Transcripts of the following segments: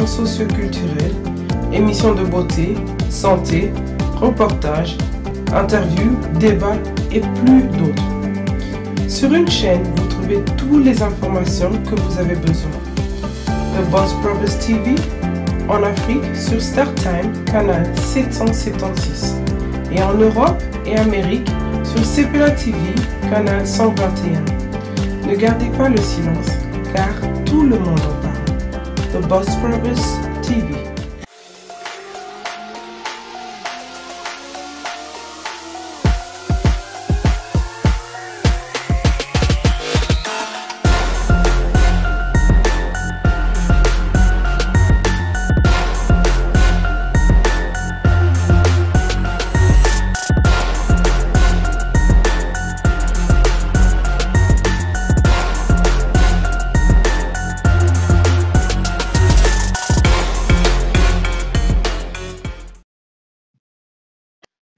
Socioculturelle, émissions de beauté, santé, reportages, interviews, débats et plus d'autres. Sur une chaîne, vous trouvez toutes les informations que vous avez besoin. The Boss Brothers TV, en Afrique sur StarTime, canal 776. Et en Europe et Amérique sur CPLA TV, canal 121. Ne gardez pas le silence, car tout le monde en parle. The Boss Brothers TV.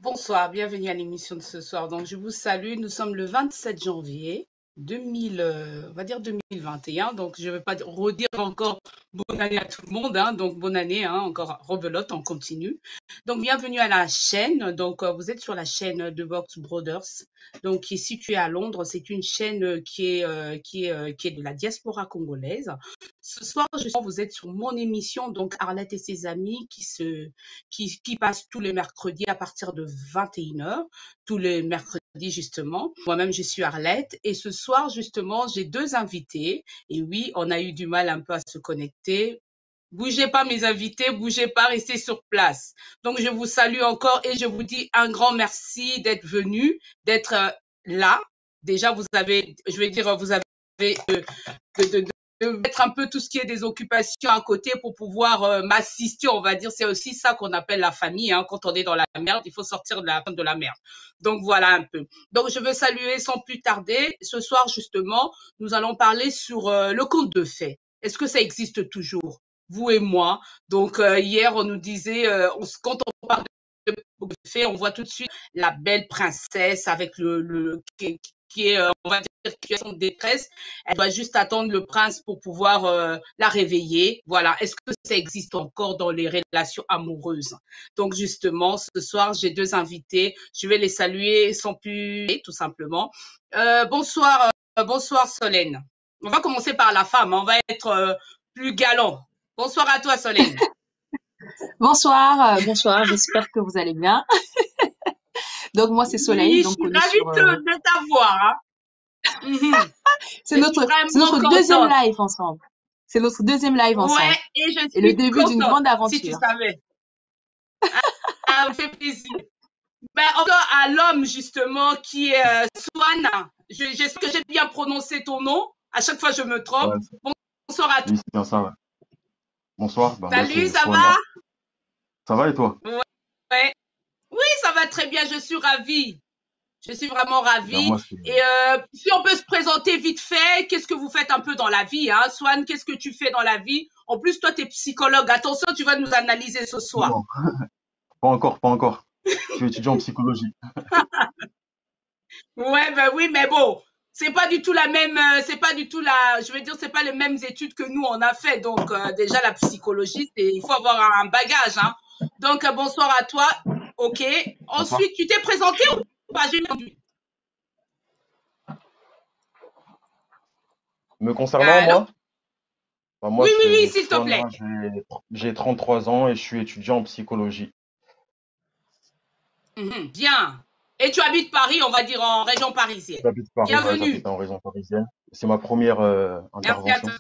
Bonsoir, bienvenue à l'émission de ce soir. Donc, je vous salue. Nous sommes le 27 janvier 2000, on va dire 2021. Donc, je ne vais pas redire encore bonne année à tout le monde. Donc, bonne année, encore rebelote, on continue. Donc, bienvenue à la chaîne. Donc, vous êtes sur la chaîne de Boss Brothers, donc qui est située à Londres. C'est une chaîne qui est de la diaspora congolaise. Ce soir, justement, vous êtes sur mon émission, donc Arlette et ses amis, qui passe tous les mercredis à partir de 21h, tous les mercredis justement. Moi-même, je suis Arlette et ce soir, justement, j'ai deux invités. Et oui, on a eu du mal un peu à se connecter. Bougez pas mes invités, bougez pas, restez sur place. Donc, je vous salue encore et je vous dis un grand merci d'être venus, d'être là. Déjà, vous avez de mettre un peu tout ce qui est des occupations à côté pour pouvoir m'assister, on va dire. C'est aussi ça qu'on appelle la famille. Quand on est dans la merde, il faut sortir de la merde. Donc, voilà un peu. Donc, je veux saluer sans plus tarder. Ce soir, justement, nous allons parler sur le conte de fées. Est-ce que ça existe toujours? Vous et moi. Donc, hier, on nous disait, quand on parle de fées, on voit tout de suite la belle princesse avec qui est, on va dire, qui est en détresse. Elle doit juste attendre le prince pour pouvoir la réveiller. Voilà. Est-ce que ça existe encore dans les relations amoureuses? Donc, justement, ce soir, j'ai deux invités. Je vais les saluer sans plus, tout simplement. Bonsoir Solène. On va commencer par la femme. On va être plus galant. Bonsoir à toi, Solène. Bonsoir, j'espère que vous allez bien. Donc, moi, c'est Soleil. Oui, donc, je suis ravie de t'avoir. C'est notre deuxième live ensemble. C'est notre deuxième live ensemble. Ouais, et je suis le début d'une grande aventure. Si tu savais. Ça me fait plaisir. Ben, encore à l'homme, justement, qui est Swan. J'espère que j'ai bien prononcé ton nom. À chaque fois, je me trompe. Ouais. Bonsoir à toi. Oui, c'est bien ça, ouais. Bonsoir. Salut, ça va? Ça va et toi? Ouais. Oui, ça va très bien. Je suis ravie. Je suis vraiment ravie. Et si on peut se présenter vite fait, qu'est-ce que vous faites un peu dans la vie, Swan, qu'est-ce que tu fais dans la vie? En plus, toi, tu es psychologue. Attention, tu vas nous analyser ce soir. Non. Pas encore. Je suis étudiant en psychologie. Ouais, ben oui, mais bon, c'est pas du tout la même, c'est pas les mêmes études que nous on a fait. Donc déjà la psychologie, il faut avoir un bagage, Donc bonsoir à toi. Ok. Bonsoir. Ensuite, tu t'es présenté ou pas? J'ai entendu. Me concernant, moi? Moi, oui, s'il te plaît. J'ai 33 ans et je suis étudiant en psychologie. Bien. Et tu habites Paris, on va dire en région parisienne. J'habite Paris, bienvenue. J'habite en région parisienne. C'est ma première intervention.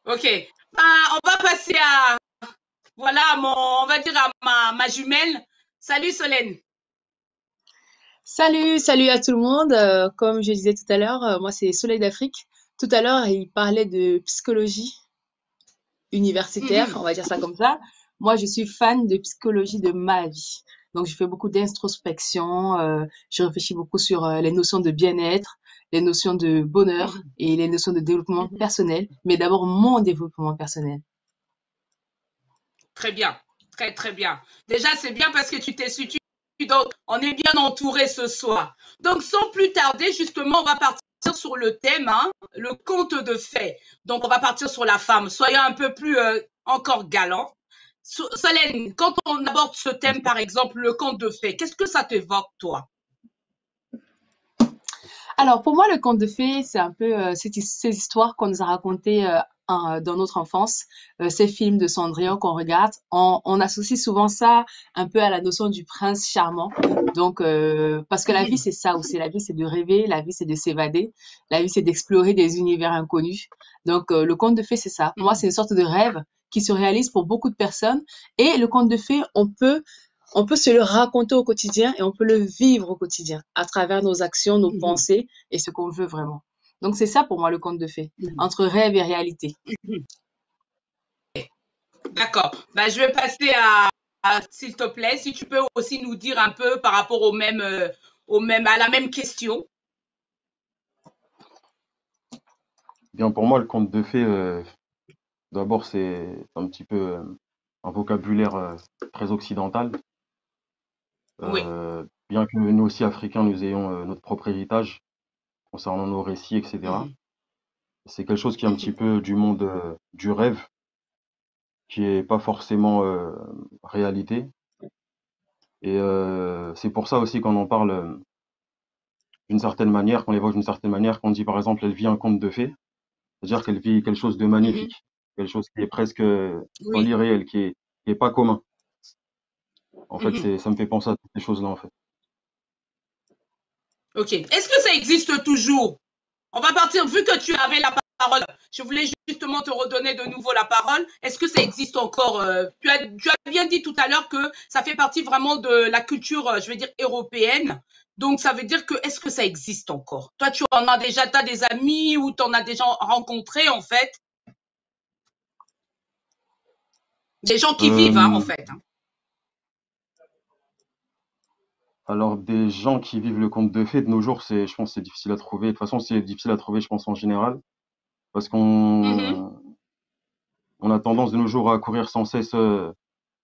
Ok. On va passer à on va dire à ma jumelle. Salut Solène. Salut à tout le monde. Comme je disais tout à l'heure, moi c'est Soleil d'Afrique. Tout à l'heure, il parlait de psychologie universitaire, on va dire ça comme ça. Moi, je suis fan de psychologie de ma vie. Donc, je fais beaucoup d'introspection, je réfléchis beaucoup sur les notions de bien-être, les notions de bonheur et les notions de développement personnel, mais d'abord mon développement personnel. Très bien, très bien. Déjà, c'est bien parce que tu t'es donc on est bien entouré ce soir. Donc, sans plus tarder, justement, on va partir partir sur le thème, hein, le conte de fées. Donc, on va partir sur la femme. Soyons un peu plus encore galant. Solène, quand on aborde ce thème, par exemple, le conte de fées, qu'est-ce que ça t'évoque, toi? Alors, pour moi, le conte de fées, c'est un peu ces histoires qu'on nous a racontées dans notre enfance, ces films de Cendrillon qu'on regarde. On associe souvent ça un peu à la notion du prince charmant. Donc, parce que la vie, c'est ça aussi. La vie, c'est de rêver. La vie, c'est de s'évader. La vie, c'est d'explorer des univers inconnus. Donc, le conte de fées, c'est ça. Pour moi, c'est une sorte de rêve qui se réalise pour beaucoup de personnes. Et le conte de fées, on peut se le raconter au quotidien et on peut le vivre au quotidien à travers nos actions, nos pensées et ce qu'on veut vraiment. Donc, c'est ça pour moi le conte de fées, entre rêve et réalité. D'accord. Ben, je vais passer s'il te plaît, si tu peux aussi nous dire un peu par rapport à la même question. Bien, pour moi, le conte de fées, d'abord, c'est un petit peu un vocabulaire très occidental. Oui. Bien que nous aussi, Africains, nous ayons notre propre héritage concernant nos récits, etc. C'est quelque chose qui est un petit peu du monde du rêve, qui est pas forcément réalité. Et c'est pour ça aussi qu'on en parle d'une certaine manière, qu'on l'évoque d'une certaine manière, qu'on dit par exemple elle vit un conte de fées, c'est-à-dire qu'elle vit quelque chose de magnifique, quelque chose qui est presque dans Oui. l'irréel, qui est pas commun. En fait, Mhm. ça me fait penser à toutes ces choses-là, en fait. Ok. Est-ce que ça existe toujours? On va partir, vu que tu avais la parole, je voulais justement te redonner de nouveau la parole. Est-ce que ça existe encore? Tu as bien dit tout à l'heure que ça fait partie vraiment de la culture, je vais dire, européenne. Donc, ça veut dire que, est-ce que ça existe encore? Toi, tu en as déjà, t'as des amis ou tu en as déjà rencontré, en fait? Des gens qui vivent, hein, en Euh, fait. Hein. alors, des gens qui vivent le conte de fées, de nos jours, je pense que c'est difficile à trouver. De toute façon, c'est difficile à trouver, je pense, en général, parce Mhm, on a tendance de nos jours à courir sans cesse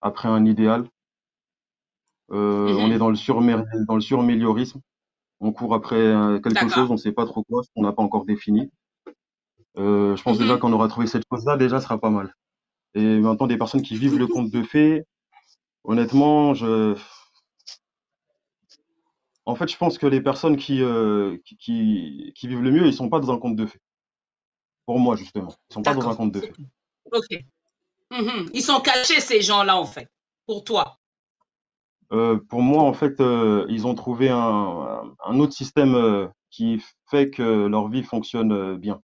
après un idéal. On est mhm. dans le surméliorisme. On court après quelque chose, D'accord. on sait pas trop quoi, ce qu'on n'a pas encore défini. Je pense déjà Mhm, qu'on aura trouvé cette chose-là, déjà, ce sera pas mal. Et maintenant, des personnes qui vivent le conte de fées, honnêtement, en fait, je pense que les personnes qui vivent le mieux, ils sont pas dans un conte de fées. Pour moi, justement. Ils sont pas dans un d'accord. conte de fées. Ok. Mhm. Ils sont cachés, ces gens-là, en fait, pour toi. Pour moi, en fait, ils ont trouvé un autre système qui fait que leur vie fonctionne bien.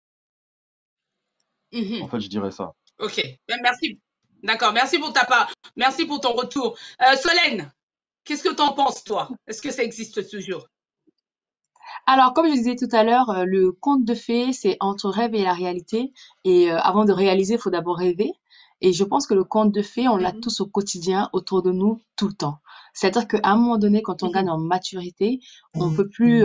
En Mhm. fait, je dirais ça. Ok. Ben, merci. D'accord. Merci pour ta part. Merci pour ton retour. Solène, qu'est-ce que tu en penses, toi? Est-ce que ça existe toujours? Alors, comme je disais tout à l'heure, le conte de fées, c'est entre rêve et la réalité. Et avant de réaliser, il faut d'abord rêver. Et je pense que le conte de fées, on l'a Mhm. tous au quotidien, autour de nous, tout le temps. C'est-à-dire qu'à un moment donné, quand on gagne Mhm. en maturité, on peut plus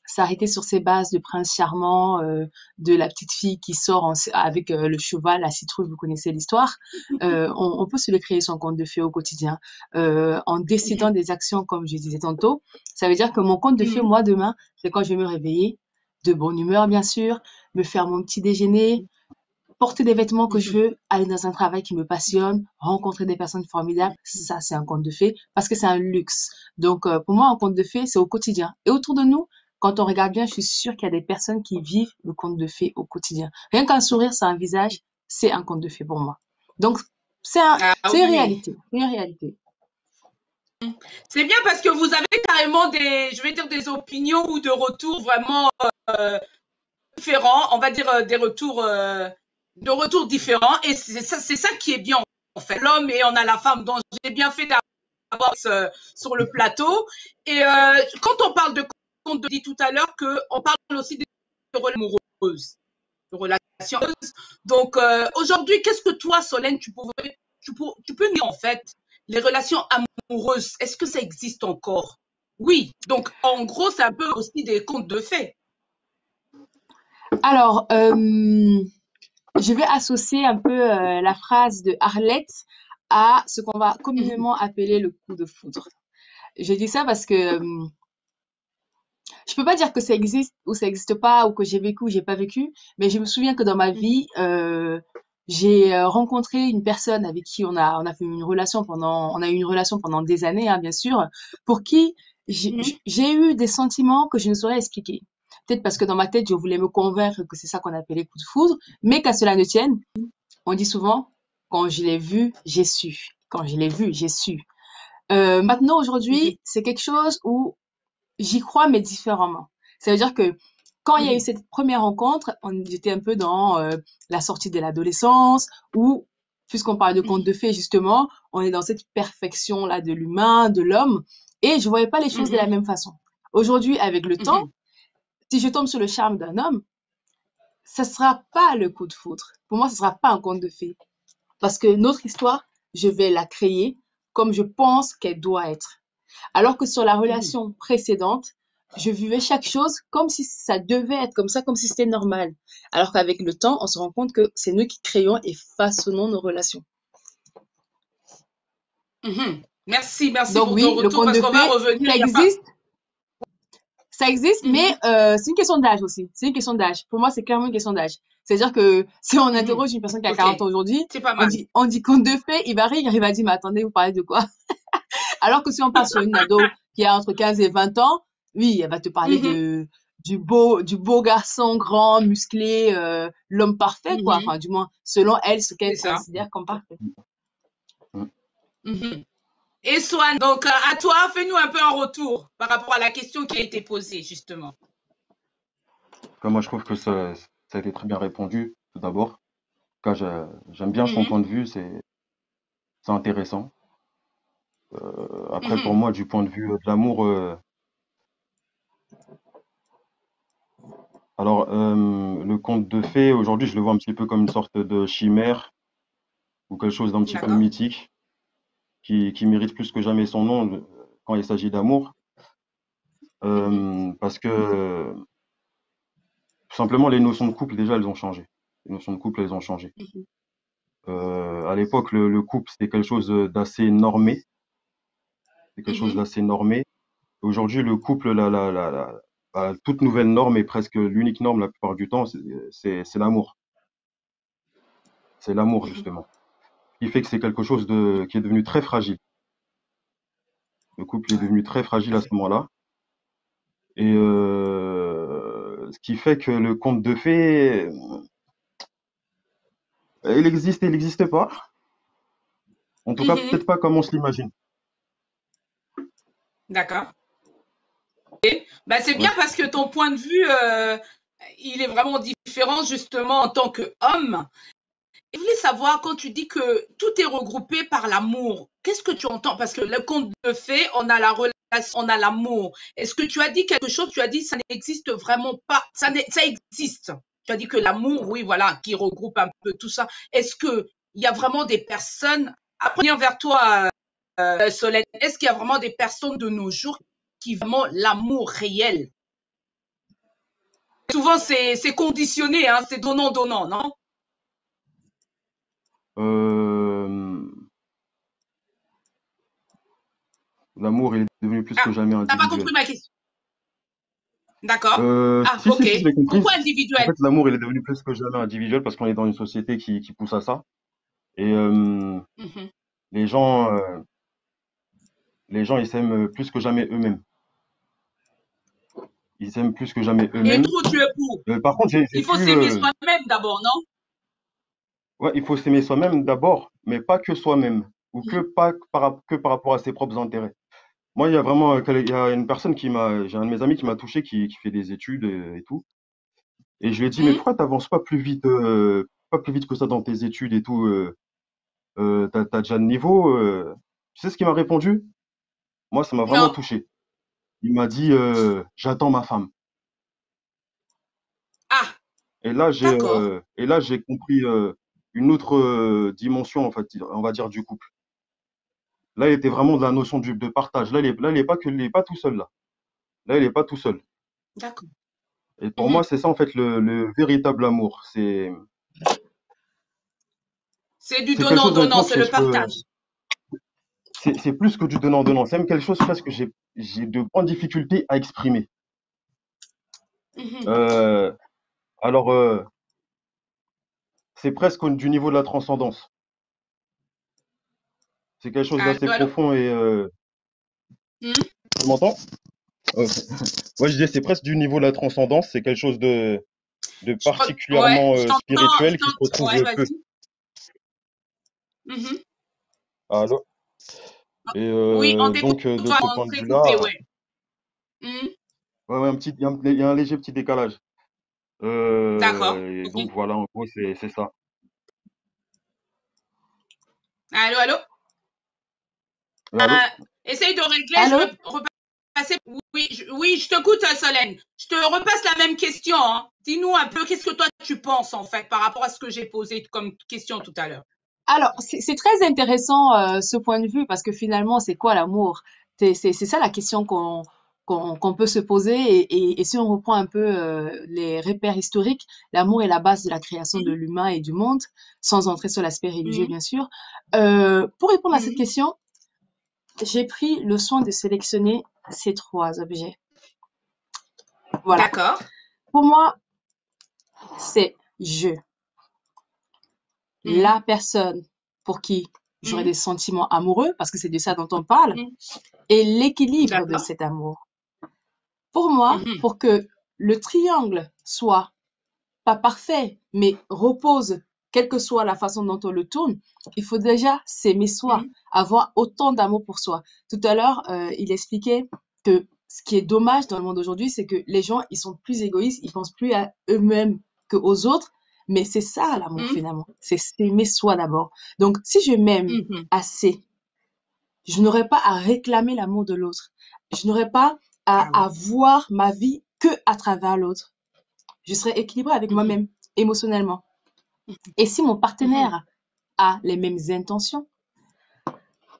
s'arrêter sur ces bases de prince charmant, de la petite fille qui sort avec le cheval, la citrouille, vous connaissez l'histoire. On peut se le créer son conte de fées au quotidien, en décidant Mhm. des actions, comme je disais tantôt. Ça veut dire que mon conte de fées, Mhm. moi, demain, c'est quand je vais me réveiller, de bonne humeur bien sûr, me faire mon petit déjeuner, porter des vêtements que je Mhm. veux, aller dans un travail qui me passionne, rencontrer des personnes formidables. Ça, c'est un conte de fées parce que c'est un luxe. Donc, pour moi, un conte de fées, c'est au quotidien. Et autour de nous, quand on regarde bien, je suis sûre qu'il y a des personnes qui vivent le conte de fées au quotidien. Rien qu'un sourire, c'est un visage, c'est un conte de fées pour moi. Donc, Ah c'est une oui. réalité. C'est une réalité. C'est bien parce que vous avez carrément je vais dire, des opinions ou de retours vraiment différents. On va dire de retours différents. Et c'est ça qui est bien, en fait. L'homme et on a la femme. Donc, j'ai bien fait d'avoir sur le plateau. Et quand on parle de conte de dit tout à l'heure qu'on parle aussi de relations amoureuses. De relations amoureuses. Donc, aujourd'hui, qu'est-ce que toi, Solène, tu peux dire en fait les relations amoureuses, est-ce que ça existe encore? Oui. Donc, en gros, c'est un peu aussi des contes de fées. Alors, je vais associer un peu la phrase de Arlette à ce qu'on va Mhm. communément appeler le coup de foudre. Je dis ça parce que Je peux pas dire que ça existe ou ça existe pas ou que j'ai vécu ou j'ai pas vécu, mais je me souviens que dans ma Mhm, vie, j'ai rencontré une personne avec qui on a fait on a eu une relation pendant des années, hein, bien sûr, pour qui mhm, j'ai eu des sentiments que je ne saurais expliquer. Peut-être parce que dans ma tête, je voulais me convaincre que c'est ça qu'on appelait coup de foudre, mais qu'à cela ne tienne, on dit souvent, quand je l'ai vu, j'ai su. Quand je l'ai vu, j'ai su. Maintenant, mhm, aujourd'hui, c'est quelque chose où j'y crois, mais différemment. Ça veut dire que quand il y a eu mhm, cette première rencontre, j'étais un peu dans la sortie de l'adolescence, où, puisqu'on parle de contes mhm, de fées, justement, on est dans cette perfection-là de l'humain, de l'homme, et je voyais pas les choses de la mhm, même façon. Aujourd'hui, avec le temps, mhm, si je tombe sur le charme d'un homme, ça sera pas le coup de foudre. Pour moi, ce sera pas un conte de fées. Parce que notre histoire, je vais la créer comme je pense qu'elle doit être. Alors que sur la mhm, relation précédente, je vivais chaque chose comme si ça devait être comme ça, comme si c'était normal. Alors qu'avec le temps, on se rend compte que c'est nous qui créons et façonnons nos relations. mhm. Merci, merci Donc pour ton oui, le retour conte parce de qu'on va fées, revenir. ça Il y a pas. existe, ça existe, mais Mhm, c'est une question d'âge aussi. C'est une question d'âge. Pour moi, c'est clairement une question d'âge. C'est-à-dire que si on mhm. interroge une personne qui a Ok, 40 ans aujourd'hui, c'est pas mal. on dit conte de fées, il va rire, il va dire, mais attendez, vous parlez de quoi? Alors que si on passe sur une ado qui a entre 15 et 20 ans, oui, elle va te parler Mhm, du beau garçon grand, musclé, l'homme parfait, quoi. mhm. Enfin, du moins, selon elle, ce C'est qu'elle ça. considère comme parfait. Mm. Mhm. Et Swan, donc à toi, fais-nous un peu un retour par rapport à la question qui a été posée, justement. Comme moi, je trouve que ça a été très bien répondu, tout d'abord. En tout cas, j'aime bien son Mhm, point de vue, c'est intéressant. Après, pour mhm, moi, du point de vue de l'amour, alors, le conte de fées, aujourd'hui, je le vois un petit peu comme une sorte de chimère ou quelque chose d'un petit peu d'accord. mythique qui mérite plus que jamais son nom quand il s'agit d'amour. Mhm, Parce que tout simplement, les notions de couple, déjà, elles ont changé. Les notions de couple, elles ont changé. mhm, À l'époque, le couple, c'était quelque chose d'assez normé. C'est quelque chose mhm, d'assez normé. Aujourd'hui, le couple, la toute nouvelle norme et presque l'unique norme la plupart du temps, c'est l'amour. C'est l'amour, mhm, justement. Ce qui fait que c'est quelque chose qui est devenu très fragile. Le couple est devenu très fragile à ce moment-là. Et ce qui fait que le conte de fées, il existe et il n'existe pas. En tout cas, mhm. peut-être pas comme on se l'imagine. D'accord. Bah, c'est bien Ouais. parce que ton point de vue, il est vraiment différent justement en tant qu'homme. Je voulais savoir, quand tu dis que tout est regroupé par l'amour, qu'est-ce que tu entends? Parce que le conte de fées, on a la relation, on a l'amour. Est-ce que tu as dit quelque chose? Tu as dit ça n'existe vraiment pas. Ça existe. Tu as dit que l'amour, oui, voilà, qui regroupe un peu tout ça. Est-ce qu'il y a vraiment des personnes, à venir vers toi, Solène, est-ce qu'il y a vraiment des personnes de nos jours qui vraiment l'amour réel? Souvent, c'est conditionné, hein, c'est donnant-donnant, non? Euh, L'amour, il est devenu plus que Ah, jamais t'as pas individuel. compris ma question. D'accord. Ah, Si, si, ok. si, je l'ai compris. Pourquoi En individuel? fait, l'amour, il est devenu plus que jamais individuel parce qu'on est dans une société qui pousse à ça. Et Mhm. les gens, euh, les gens, ils s'aiment plus que jamais eux-mêmes. Ils s'aiment plus que jamais Et eux-mêmes. toi, tu es pour. Par contre, j'ai Il faut pu, s'aimer soi-même d'abord, non? ouais, il faut s'aimer soi-même d'abord, mais pas que soi-même, ou que Mhm. pas que par rapport à ses propres intérêts. Moi, il y a vraiment, il y a une personne j'ai un de mes amis qui m'a touché, qui fait des études et tout. Et je lui ai dit, mais Mhm. pourquoi t'avances pas plus vite que ça dans tes études et tout, t'as déjà le niveau. Tu sais ce qu'il m'a répondu? Moi, ça m'a vraiment Non. touché. Il m'a dit, j'attends ma femme. Ah, d'accord. Et là, j'ai compris une autre dimension, en fait, on va dire, du couple. Là, il était vraiment de la Mhm. notion de partage. Là, il est pas tout seul, là. Là, il est pas tout seul. D'accord. Et pour moi, Mhm. c'est ça, en fait, le véritable amour. C'est du C'est quelque chose, donnant-donnant, honnêtement, c'est le partage. c'est plus que du donnant-donnant. C'est même quelque chose presque que j'ai de grandes difficultés à exprimer. Mhm. Euh, alors, c'est presque du niveau de la transcendance. C'est quelque chose d'assez Allô, allô? profond et Hmm? tu m'entends? Ok. Ouais, je disais, c'est presque du niveau de la transcendance. C'est quelque chose de Ouais, particulièrement spirituel qui se retrouve ouais, peu. vas-y. Mhm. Allô? Et Oui, on t'écoute, donc, de toi, ce on point de s'est coupé, vue-là, ouais. Hmm? ouais, ouais, il y a un léger petit décalage. D'accord, Et ok. donc voilà, en gros, c'est ça. Allô, allô? Allô? Essaye de régler, je Allô? vais repasser. Oui, oui, je t'écoute, Solène. Je te repasse la même question, hein. Dis-nous un peu, qu'est-ce que toi tu penses en fait par rapport à ce que j'ai posé comme question tout à l'heure. Alors, c'est très intéressant ce point de vue parce que finalement, c'est quoi l'amour? C'est ça la question qu'on peut se poser et si on reprend un peu les repères historiques, l'amour est la base de la création de Mhm, l'humain et du monde, sans entrer sur l'aspect religieux mhm, bien sûr. Pour répondre à cette mhm. question, j'ai pris le soin de sélectionner ces trois objets. Voilà. D'accord. Pour moi, c'est je, Mhm, la personne pour qui j'aurais mhm, des sentiments amoureux, parce que c'est de ça dont on parle, mhm. et l'équilibre de D'accord. cet amour. Pour moi, Mhm, pour que le triangle soit pas parfait, mais repose, quelle que soit la façon dont on le tourne, il faut déjà s'aimer soi, mhm, avoir autant d'amour pour soi. Tout à l'heure, il expliquait que ce qui est dommage dans le monde d'aujourd'hui, c'est que les gens, ils sont plus égoïstes, ils pensent plus à eux-mêmes qu'aux autres, mais c'est ça l'amour mhm, finalement, c'est s'aimer soi d'abord. Donc, si je m'aime mhm. assez, je n'aurais pas à réclamer l'amour de l'autre. Je n'aurais pas Ah à oui. voir ma vie que à travers l'autre. Je serais équilibrée avec Mhm, moi-même, émotionnellement. Et si mon mhm, partenaire a les mêmes intentions,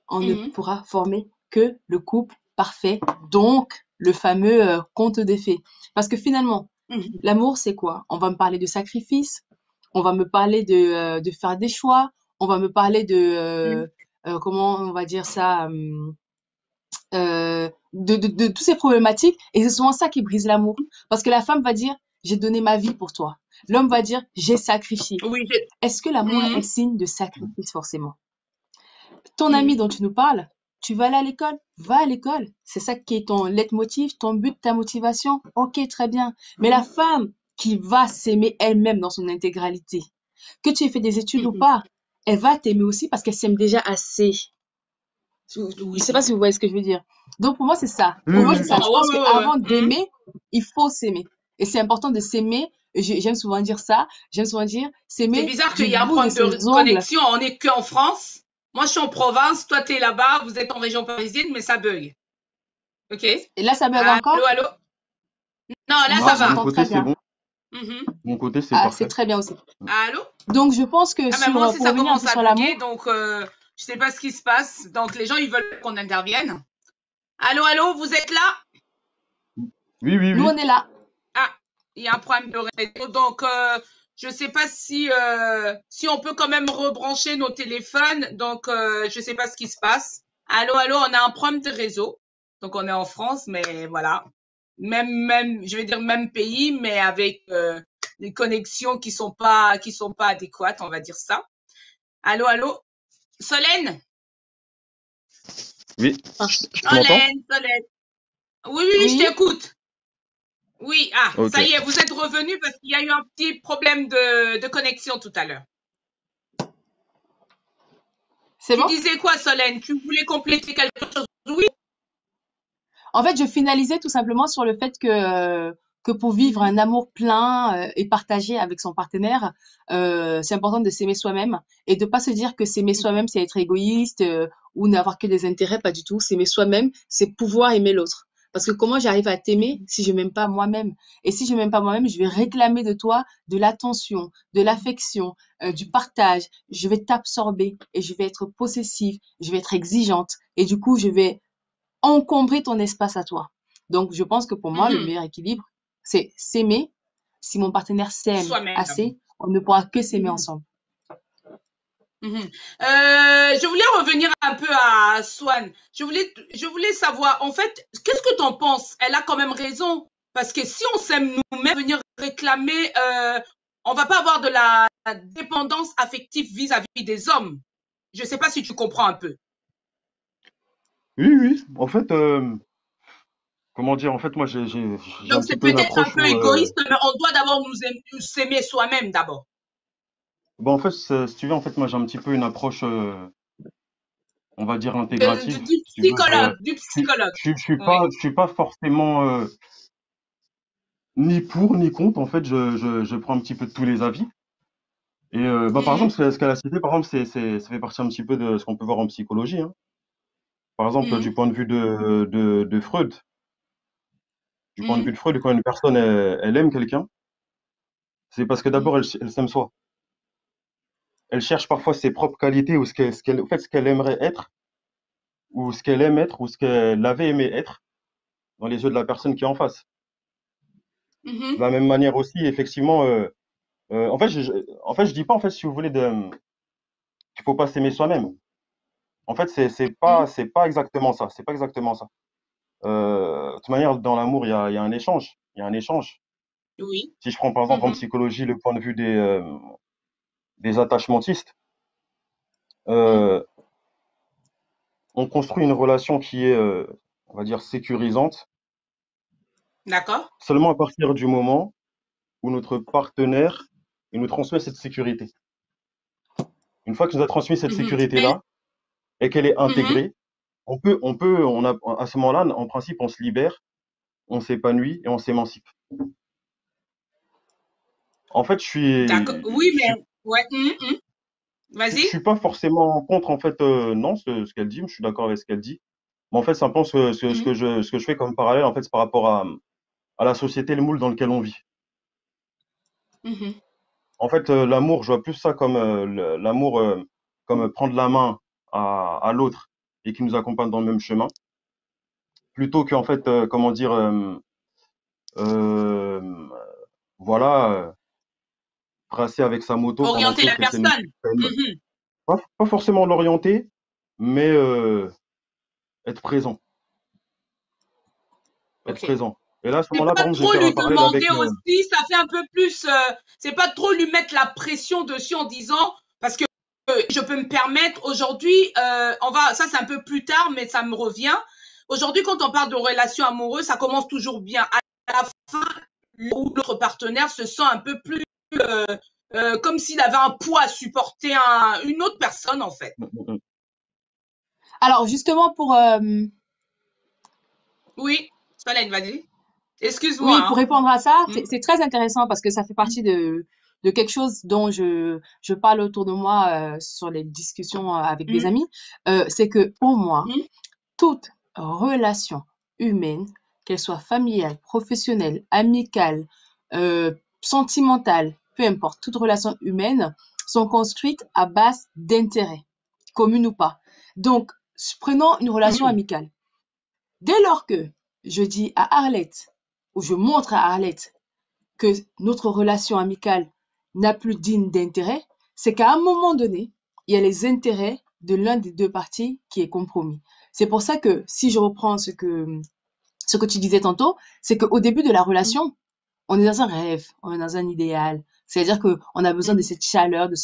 on ne mhm, pourra former que le couple parfait, donc le fameux conte des fées. Parce que finalement, mhm, l'amour, c'est quoi? On va me parler de sacrifice, on va me parler de faire des choix, on va me parler mhm, comment on va dire ça, de toutes ces problématiques. Et c'est souvent ça qui brise l'amour. Parce que la femme va dire, j'ai donné ma vie pour toi. L'homme va dire, j'ai sacrifié. oui, Est-ce que l'amour est mhm, signe de sacrifice forcément? Ton ami mhm, dont tu nous parles, tu vas aller à l'école? Va à l'école. C'est ça qui est ton leitmotiv, ton but, ta motivation. Ok, très bien. Mais la femme qui va s'aimer elle-même dans son intégralité, que tu aies fait des études ou mhm. pas, elle va t'aimer aussi parce qu'elle s'aime déjà assez. Je sais pas Oui. si vous voyez ce que je veux dire. Donc pour moi, c'est ça. Oui, Pour oui, moi, Je c'est oui. ça. comprends. Je Ouais, pense ouais, ouais, ouais. qu'avant Mhm, d'aimer, il faut s'aimer. Et c'est important de s'aimer. J'aime souvent dire ça. J'aime souvent dire c'est s'aimer bizarre qu'il du y a un bout de problème de ses ongles. connexion. On n'est qu'en France. Moi, je suis en province. Toi, tu es là-bas. Vous êtes en région parisienne, mais ça bug. OK? Et là, ça bug Allô, encore? allô? Non, là, Moi, ça De mon va. j'entends côté, très c'est bien. bon. Mhm. De mon côté, c'est Ah, c'est parfait. très bien aussi. Allô? Donc, je pense que Ah, ben moi aussi, pour ça revenir un commence peu à sur bugger. l'amour, Donc, je sais pas ce qui se passe. Donc, les gens, ils veulent qu'on intervienne. Allô, allô, vous êtes là? Oui, oui, nous, oui. on est là. Ah, il y a un problème de réseau. Donc, je sais pas si on peut quand même rebrancher nos téléphones. Donc, je sais pas ce qui se passe. Allô, allô, on a un problème de réseau. Donc, on est en France, mais voilà. Je vais dire même pays, mais avec des connexions qui sont pas adéquates, on va dire ça. Allô, allô, Solène, Oui. Ah, Tu m'entends? Solène. Oui, oui, oui, je oui, t'écoute. Oui, Ok. ça y est, vous êtes revenu parce qu'il y a eu un petit problème de connexion tout à l'heure. c'est Tu bon? disais quoi, Solène? Tu voulais compléter quelque chose? Oui. En fait, je finalisais tout simplement sur le fait que pour vivre Mhm, un amour plein et partagé avec son partenaire, c'est important de s'aimer soi-même et de pas se dire que s'aimer mhm, soi-même, c'est être égoïste ou n'avoir que des intérêts, pas du tout. S'aimer soi-même, c'est pouvoir aimer l'autre. Parce que comment j'arrive à t'aimer si je m'aime pas moi-même? Et si je m'aime pas moi-même, je vais réclamer de toi de l'attention, de l'affection, du partage. Je vais t'absorber et je vais être possessive, je vais être exigeante et du coup, je vais encombrer ton espace à toi. Donc, je pense que pour moi, le mhm. meilleur équilibre, c'est s'aimer. Si mon partenaire s'aime Soi-même d'abord. assez, on ne pourra que s'aimer Mhm, ensemble. mhm. Je voulais revenir un peu à Swan. Je voulais savoir, en fait, qu'est-ce que tu en penses? Elle a quand même raison. Parce que si on s'aime nous-mêmes, venir réclamer, on va pas avoir de la dépendance affective vis-à-vis des hommes. Je sais pas si tu comprends un peu. Oui, oui. En fait, comment dire? En fait, moi, j'ai un Donc, petit c'est peu une peut-être un approche peu où, égoïste, mais on doit d'abord nous s'aimer soi-même d'abord. bon, en fait, si tu veux, en fait, moi, j'ai un petit peu une approche, on va dire Du, intégrative. du Si tu veux, psychologue, du je, psychologue. je suis pas forcément ni pour ni contre. En fait, je prends un petit peu de tous les avis. Et bah, par exemple, Mhm, ce qu'elle a cité, par exemple, ça fait partie un petit peu de ce qu'on peut voir en psychologie, hein. Par exemple, mhm, de Freud, du point de vue mhm, de Freud, quand une personne elle aime quelqu'un, c'est parce que mhm, d'abord elle s'aime soi. Elle cherche parfois ses propres qualités ou en fait, ce qu'elle aimerait être ou ce qu'elle aime être ou ce qu'elle avait aimé être dans les yeux de la personne qui est en face. De mhm, la même manière aussi, effectivement, en fait, en fait, je dis pas en fait si vous voulez qu'il faut pas s'aimer soi-même. En fait, mhm. c'est pas exactement ça. C'est pas exactement ça. De toute manière, dans l'amour, il y a un échange. Il y a un échange. Oui. Si je prends par exemple en Mhm, psychologie le point de vue des attachmentistes, mhm. euh, on construit une relation qui est, on va dire, sécurisante D'accord. seulement à partir du moment où notre partenaire il nous transmet cette sécurité. Une fois qu'il nous a transmis cette Mhm. Mais, sécurité-là et qu'elle est mhm, intégrée, à ce moment-là, en principe, on se libère, on s'épanouit et on s'émancipe. En fait, d'accord. Oui, mais, ouais. je Vas-y. suis pas forcément contre, en fait, non, ce qu'elle dit, je suis d'accord avec ce qu'elle dit. Mais en fait, simplement, Mhm, ce que je fais comme parallèle, en fait, c'est par rapport à la société, le moule dans lequel on vit. mhm, En fait, l'amour, je vois plus ça comme l'amour, comme prendre la main à l'autre et qui nous accompagne dans le même chemin, plutôt qu'en fait, comment dire, euh, voilà, tracer avec sa moto pendant que orienter la l'autre essaie de nous personne. Mhm. pas forcément l'orienter, mais être présent, être OK. présent. Et là, à ce C'est moment-là, pas par exemple, je vais trop faire un lui parallèle avec, demander aussi, ça fait un peu plus, c'est pas trop lui mettre la pression dessus en disant, parce que je peux me permettre aujourd'hui, ça c'est un peu plus tard, mais ça me revient. Aujourd'hui, quand on parle de relations amoureuses, ça commence toujours bien. À la fin, l'autre partenaire se sent un peu plus comme s'il avait un poids à supporter une autre personne, en fait. Alors justement Oui, Solène, vas-y. Excuse-moi, oui, pour hein. répondre à ça, Mm, c'est très intéressant parce que ça fait partie de quelque chose dont je parle autour de moi sur les discussions avec des mm, amis. C'est que pour moi, mm, toute relation humaine, qu'elle soit familiale, professionnelle, amicale, sentimentale, peu importe, toute relation humaine sont construites à base d'intérêts, communs ou pas. Donc, prenons une relation mm, amicale. Dès lors que je dis à Arlette, ou je montre à Arlette que notre relation amicale n'a plus digne d'intérêt, c'est qu'à un moment donné, il y a les intérêts de l'un des deux parties qui est compromis. C'est pour ça que si je reprends ce que tu disais tantôt, c'est qu'au début de la mm, relation, on est dans un rêve, on est dans un idéal. C'est-à-dire qu'on a besoin de mm, cette chaleur, de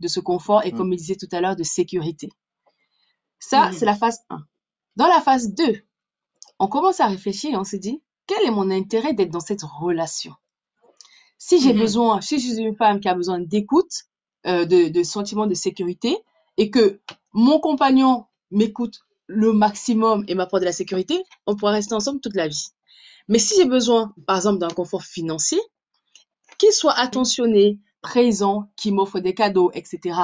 ce confort et mm, comme je disais tout à l'heure, de sécurité. Ça, c'est mm, la phase 1. Dans la phase 2, on commence à réfléchir et on se dit, quel est mon intérêt d'être dans cette relation? Si j'ai mm, besoin, si je suis une femme qui a besoin d'écoute, de sentiments de sécurité, et que mon compagnon m'écoute le maximum et m'apporte de la sécurité, on pourra rester ensemble toute la vie. Mais si j'ai besoin, par exemple, d'un confort financier, qu'il soit mm, attentionné, présent, qui m'offre des cadeaux, etc.,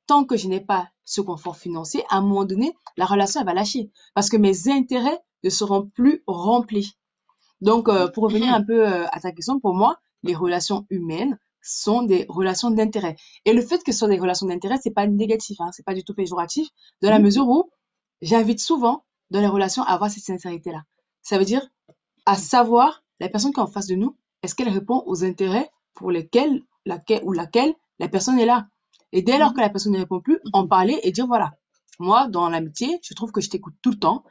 tant que je n'ai pas ce confort financier, à un moment donné, la relation elle va lâcher parce que mes intérêts ne seront plus remplis. Donc, mm, pour revenir mm, un peu à ta question, pour moi, les relations humaines sont des relations d'intérêt. Et le fait que ce soit des relations d'intérêt, c'est pas négatif, hein, c'est pas du tout péjoratif, dans la mm, mesure où j'invite souvent dans les relations à avoir cette sincérité-là. Ça veut dire à savoir la personne qui est en face de nous, est-ce qu'elle répond aux intérêts pour lesquels, laquelle la personne est là. Et dès lors que la personne ne répond plus, en mm, parler et dire voilà, moi, dans l'amitié, je trouve que je t'écoute tout le temps.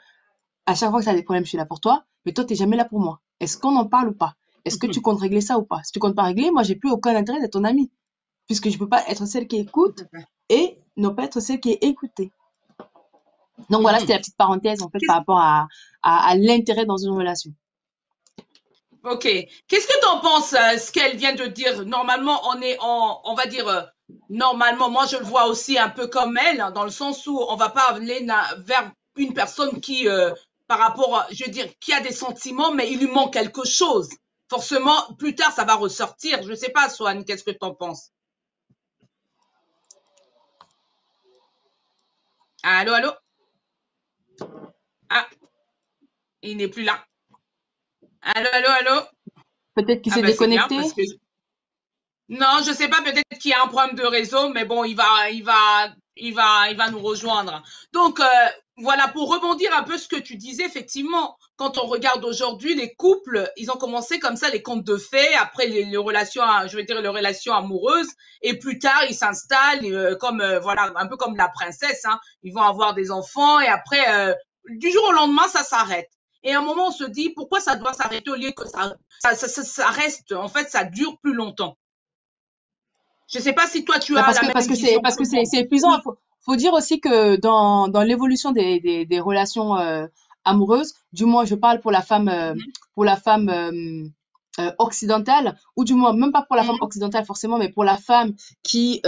À chaque fois que tu as des problèmes, je suis là pour toi, mais toi, tu n'es jamais là pour moi. Est-ce qu'on en parle ou pas? Est-ce que tu comptes régler ça ou pas? Si tu comptes pas régler, moi, j'ai plus aucun intérêt d'être ton ami, puisque je peux pas être celle qui Tout écoute à fait. et ne pas être celle qui est écoutée. Donc voilà, c'était la petite parenthèse, en fait, par rapport à l'intérêt dans une relation. Ok. Qu'est-ce que tu en penses, ce qu'elle vient de dire? Normalement, on va dire, normalement, moi je le vois aussi un peu comme elle, hein, dans le sens où on va pas aller vers une personne qui, par rapport, je veux dire, qui a des sentiments, mais il lui manque quelque chose. Forcément, plus tard, ça va ressortir. Je sais pas, Swan, qu'est-ce que tu en penses? Allô, allô? Ah, il n'est plus là. Allô, allô, allô? Peut-être qu'il Ah s'est ben c'est bien déconnecté. parce que non, je sais pas, peut-être qu'il y a un problème de réseau, mais bon, il va nous rejoindre. Donc, voilà, pour rebondir un peu ce que tu disais, effectivement, quand on regarde aujourd'hui, les couples, ils ont commencé comme ça, les contes de fées, après les relations, je vais dire les relations amoureuses, et plus tard, ils s'installent comme, voilà, un peu comme la princesse, hein. Ils vont avoir des enfants, et après, du jour au lendemain, ça s'arrête. Et à un moment, on se dit, pourquoi ça doit s'arrêter au lieu que ça reste, en fait, ça dure plus longtemps. Je sais pas si toi tu Bah, as la même vision parce que que moi. c'est épuisant. Faut dire aussi que dans l'évolution des relations amoureuses, du moins je parle pour la femme occidentale, ou du moins même pas pour la femme Mhm, occidentale forcément, mais pour la femme qui,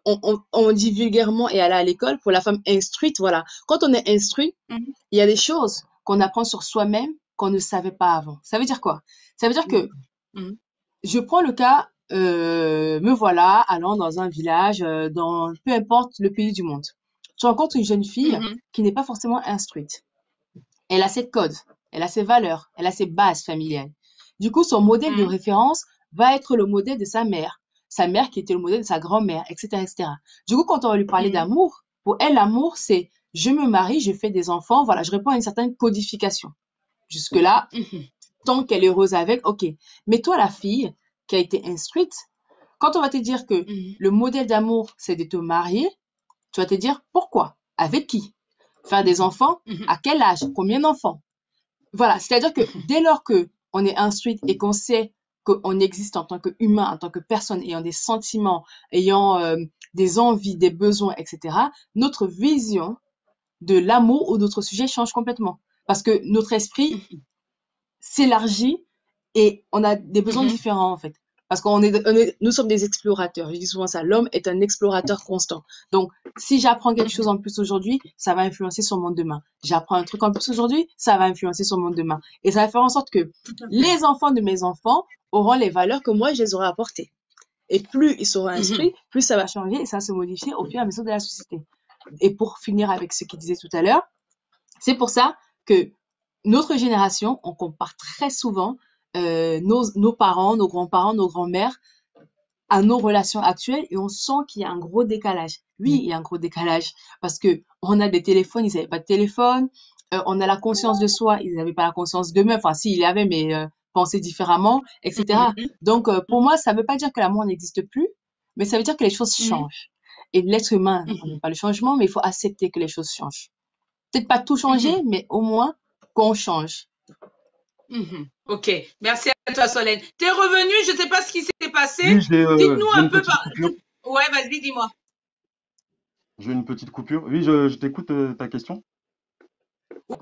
on dit vulgairement et elle est à l'école, pour la femme instruite, voilà. Quand on est instruit, mhm, il y a des choses qu'on apprend sur soi-même qu'on ne savait pas avant. Ça veut dire quoi? Ça veut dire que mhm, je prends le cas, me voilà allant dans un village, dans peu importe le pays du monde. Tu rencontres une jeune fille mhm, qui n'est pas forcément instruite. Elle a ses codes, elle a ses valeurs, elle a ses bases familiales. Du coup, son modèle de mhm, référence va être le modèle de sa mère qui était le modèle de sa grand-mère, etc., etc. Du coup, quand on va lui parler mhm, d'amour, pour elle, l'amour, c'est je me marie, je fais des enfants, voilà, je réponds à une certaine codification. Jusque-là, mhm, tant qu'elle est heureuse avec, ok. Mais toi, la fille qui a été instruite, quand on va te dire que mhm, le modèle d'amour, c'est de te marier, tu vas te dire pourquoi? Avec qui? Faire des enfants? mhm, À quel âge? Combien d'enfants? Voilà, c'est-à-dire que mhm, dès lors que on est instruite et qu'on sait qu'on existe en tant qu'humain, en tant que personne ayant des sentiments, ayant des envies, des besoins, etc., notre vision de l'amour ou d'autres sujets change complètement. Parce que notre esprit mhm, s'élargit et on a des besoins mhm, différents en fait. Parce nous sommes des explorateurs. Je dis souvent ça. L'homme est un explorateur constant. Donc, si j'apprends quelque chose mhm. en plus aujourd'hui, ça va influencer sur mon demain. J'apprends un truc en plus aujourd'hui, ça va influencer sur mon demain. Et ça va faire en sorte que Tout à fait. les enfants de mes enfants auront les valeurs que moi, je les aurai apportées. Et plus ils seront Mhm, instruits, plus ça va changer et ça va se modifier au fur et à mesure de la société. Et pour finir avec ce qu'il disait tout à l'heure, c'est pour ça que notre génération, on compare très souvent nos parents, nos grands-parents, nos grands-mères à nos relations actuelles et on sent qu'il y a un gros décalage. Oui, il y a un gros décalage parce que on a des téléphones, ils n'avaient pas de téléphone. On a la conscience de soi, ils n'avaient pas la conscience d'eux-mêmes. Enfin, si, ils l'avaient, mais pensaient différemment, etc. mhm, Donc, pour moi, ça ne veut pas dire que l'amour n'existe plus, mais ça veut dire que les choses mhm, changent. Et l'être humain, on mhm, n'aime pas le changement, mais il faut accepter que les choses changent. Peut-être pas tout changer, mhm, mais au moins qu'on change. mhm. Ok, merci à toi Solène. T'es revenue, je ne sais pas ce qui s'est passé. Oui, Dites-nous j'ai un une peu petite coupure. Ouais, vas-y, dis-moi. J'ai une petite coupure. Oui, je t'écoute ta question.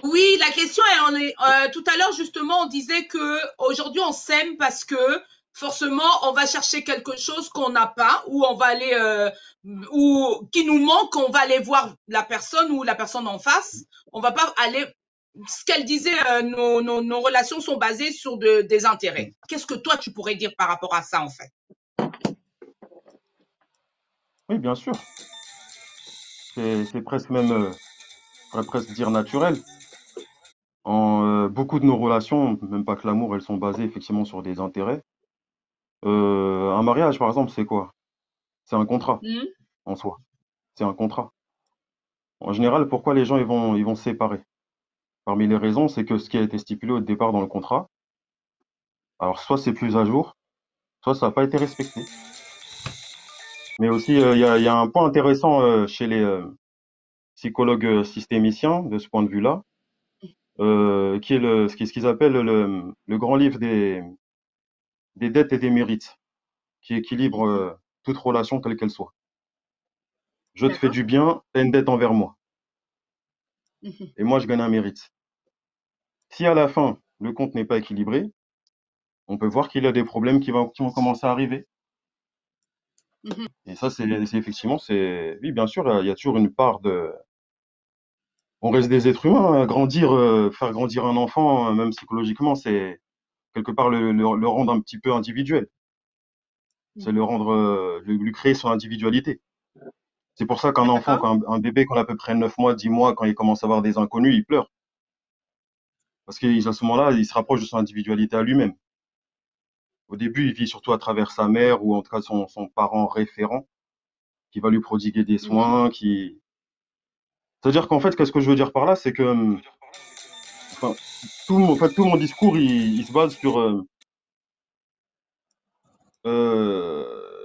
Oui, la question est, tout à l'heure justement, on disait que aujourd'hui on s'aime parce que forcément on va chercher quelque chose qu'on n'a pas, ou on va aller, ou qui nous manque, on va aller voir la personne ou la personne en face. On va pas aller. Ce qu'elle disait, nos relations sont basées sur des intérêts. Qu'est-ce que toi tu pourrais dire par rapport à ça en fait? Oui, bien sûr. C'est presque même, je pourrais presque dire naturel. Beaucoup de nos relations, même pas que l'amour, elles sont basées effectivement sur des intérêts. Un mariage, par exemple, c'est quoi? C'est un contrat Hmm. en soi. C'est un contrat. En général, pourquoi les gens ils vont se séparer? Parmi les raisons, c'est que ce qui a été stipulé au départ dans le contrat, alors soit c'est plus à jour, soit ça n'a pas été respecté. Mais aussi, il y a un point intéressant chez les psychologues systémiciens de ce point de vue-là, qui est ce qu'ils appellent le grand livre des dettes et des mérites, qui équilibre toute relation quelle qu'elle soit. Je te fais D'accord. du bien, tu as une dette envers moi, Mhm. et moi je gagne un mérite. Si à la fin, le compte n'est pas équilibré, on peut voir qu'il y a des problèmes qui vont commencer à arriver. Mhm. Et ça, effectivement, oui, bien sûr, il y a toujours une part on reste des êtres humains, hein. Faire grandir un enfant, même psychologiquement, c'est quelque part le rendre un petit peu individuel. C'est le rendre, lui créer son individualité. C'est pour ça qu'un enfant, D'accord. un bébé, quand il a à peu près 9 mois, 10 mois, quand il commence à avoir des inconnus, il pleure. Parce qu'à ce moment-là, il se rapproche de son individualité à lui-même. Au début, il vit surtout à travers sa mère ou en tout cas son parent référent qui va lui prodiguer des Mhm. soins, c'est-à-dire qu'en fait, qu'est-ce que je veux dire par là, c'est que, enfin, en fait, tout mon discours, il se base sur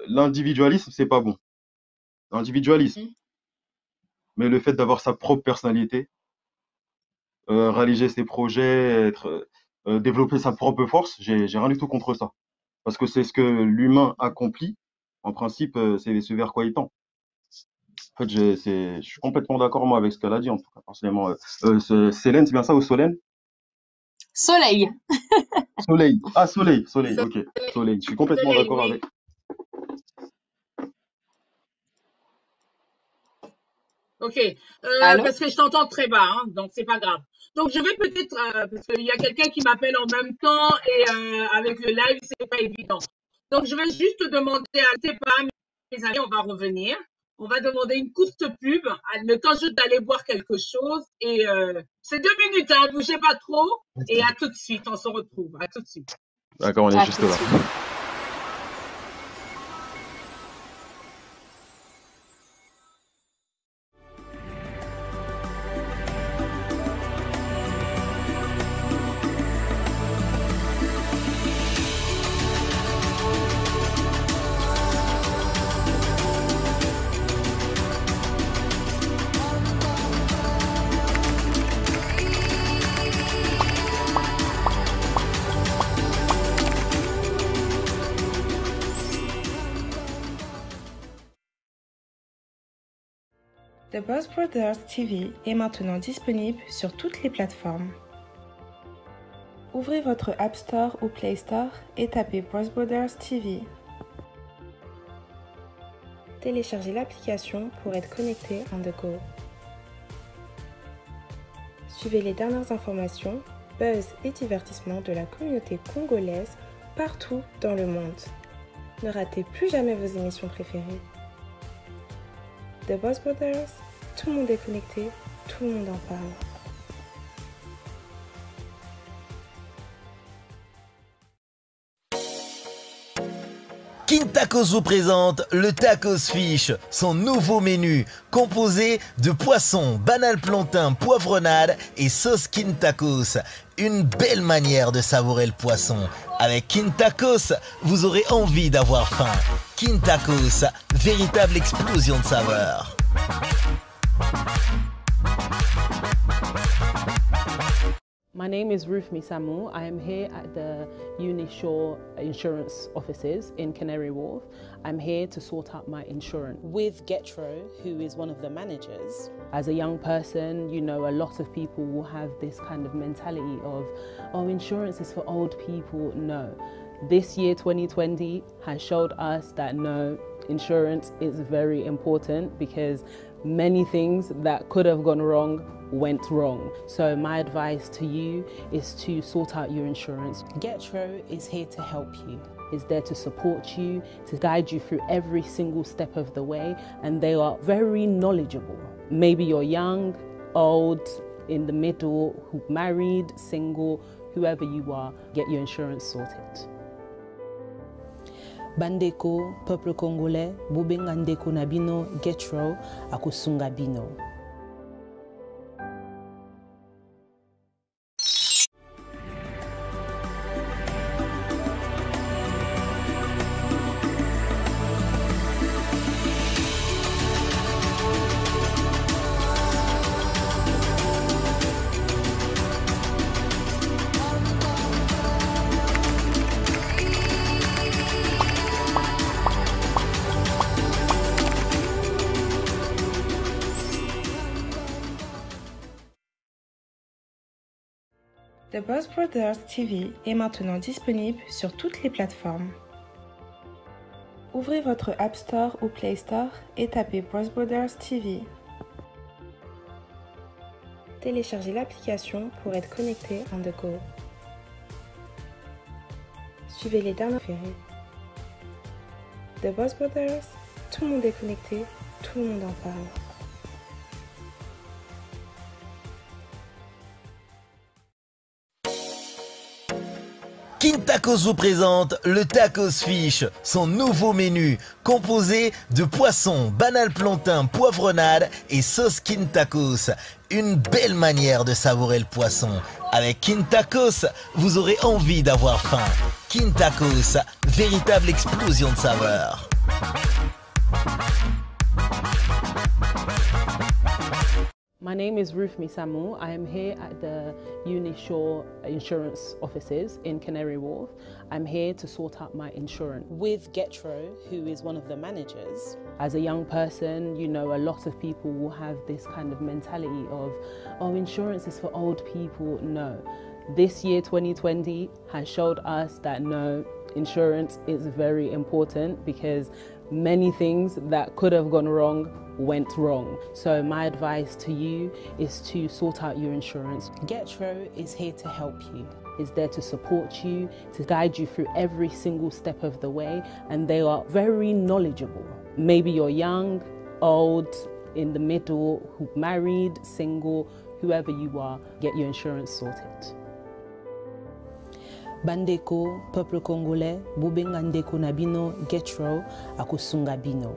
l'individualisme, c'est pas bon. L'individualisme, Mhm. mais le fait d'avoir sa propre personnalité, réaliser ses projets, développer sa propre force, j'ai rien du tout contre ça. Parce que c'est ce que l'humain accomplit. En principe, c'est ce vers quoi il tend. En fait, je suis complètement d'accord, moi, avec ce qu'elle a dit, en tout cas, personnellement. Célène, c'est bien ça, ou Solène? Soleil. Soleil. Ah, Soleil, ok. Soleil. Je suis complètement Soleil, d'accord oui. avec. Ok. Allô? Parce que je t'entends très bas, hein, donc c'est pas grave. Donc je vais peut-être, parce qu'il y a quelqu'un qui m'appelle en même temps et avec le live, c'est pas évident. Donc je vais juste demander à c'est pas mes amis, on va revenir. On va demander une courte pub, le temps juste d'aller boire quelque chose et c'est 2 minutes, hein, bougez pas trop et à tout de suite, on se retrouve. À tout de suite. D'accord, on est À juste tout de là. suite. The Boss Brothers TV est maintenant disponible sur toutes les plateformes. Ouvrez votre App Store ou Play Store et tapez Boss Brothers TV. Téléchargez l'application pour être connecté on the go. Suivez les dernières informations, buzz et divertissements de la communauté congolaise partout dans le monde. Ne ratez plus jamais vos émissions préférées. The Boss Brothers, tout le monde est connecté, tout le monde en parle. King Tacos vous présente le Tacos Fish, son nouveau menu composé de poisson, banane plantain, poivronade et sauce King Tacos. Une belle manière de savourer le poisson. Avec King Tacos, vous aurez envie d'avoir faim. King Tacos, véritable explosion de saveurs. My name is Ruth Misamu. I am here at the Unishore Insurance offices in Canary Wharf. I'm here to sort out my insurance. With Getro, who is one of the managers. As a young person, you know, a lot of people will have this kind of mentality of, oh, insurance is for old people. No. This year, 2020, has showed us that no, insurance is very important because many things that could have gone wrong went wrong. So my advice to you is to sort out your insurance. Getro is here to help you. Is there to support you, to guide you through every single step of the way, and they are very knowledgeable. Maybe you're young, old, in the middle, married, single, whoever you are, get your insurance sorted. Bandeko, peuple congolais, Bobenga ndeko nabino, Getro, akusunga bino. The Boss Brothers TV est maintenant disponible sur toutes les plateformes. Ouvrez votre App Store ou Play Store et tapez Boss Brothers TV. Téléchargez l'application pour être connecté on the go. Suivez les dernières séries. The Boss Brothers, tout le monde est connecté, tout le monde en parle. King Tacos vous présente le Tacos Fish, son nouveau menu composé de poisson, banal plantain, poivronade et sauce King Tacos. Une belle manière de savourer le poisson. Avec King Tacos, vous aurez envie d'avoir faim. King Tacos, véritable explosion de saveurs. My name is Ruth Misamu. I am here at the Unishore Insurance offices in Canary Wharf. I'm here to sort out my insurance. With Getro, who is one of the managers. As a young person, you know, a lot of people will have this kind of mentality of, oh, insurance is for old people. No. This year, 2020, has showed us that no, insurance is very important because many things that could have gone wrong went wrong. So my advice to you is to sort out your insurance. Getro is here to help you. Is there to support you, to guide you through every single step of the way, and they are very knowledgeable. Maybe you're young, old, in the middle, married, single, whoever you are, get your insurance sorted. Bandeko, peuple congolais, Bobenga ndeko na bino, Getro, akosunga bino.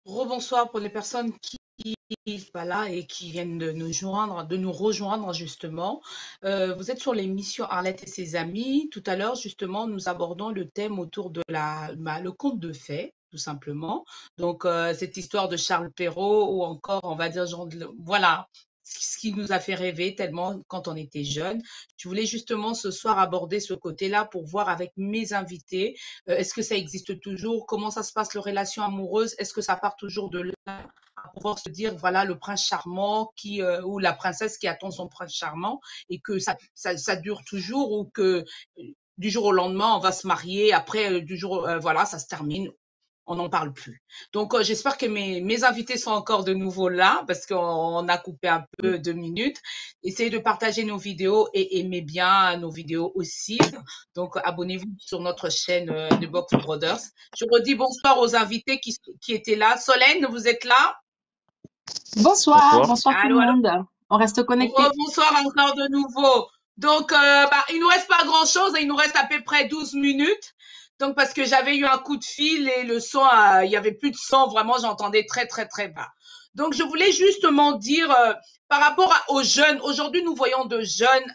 Rebonsoir pour les personnes qui voilà et qui viennent de nous joindre, de nous rejoindre justement. Vous êtes sur l'émission Arlette et ses amis. Tout à l'heure, justement, nous abordons le thème autour de le conte de fées, tout simplement. Donc, cette histoire de Charles Perrault ou encore, on va dire, voilà, ce qui nous a fait rêver tellement quand on était jeune. Je voulais justement ce soir aborder ce côté-là pour voir avec mes invités, est-ce que ça existe toujours? Comment ça se passe, les relations amoureuses? Est-ce que ça part toujours de là à pouvoir se dire, voilà, le prince charmant ou la princesse qui attend son prince charmant et que ça dure toujours ou que du jour au lendemain, on va se marier, après, voilà, ça se termine. On n'en parle plus. Donc, j'espère que mes invités sont encore de nouveau là parce qu'on a coupé un peu 2 minutes. Essayez de partager nos vidéos et aimez bien nos vidéos aussi. Donc, abonnez-vous sur notre chaîne de Box Brothers. Je redis bonsoir aux invités qui étaient là. Solène, vous êtes là? Bonsoir tout le monde. On reste connecté. Bonsoir encore de nouveau. Donc, il nous reste pas grand-chose. Il nous reste à peu près 12 minutes. Donc, parce que j'avais eu un coup de fil et le son, il y avait plus de son, vraiment, j'entendais très, très, très bas. Donc, je voulais justement dire, par rapport aux jeunes, aujourd'hui, nous voyons de jeunes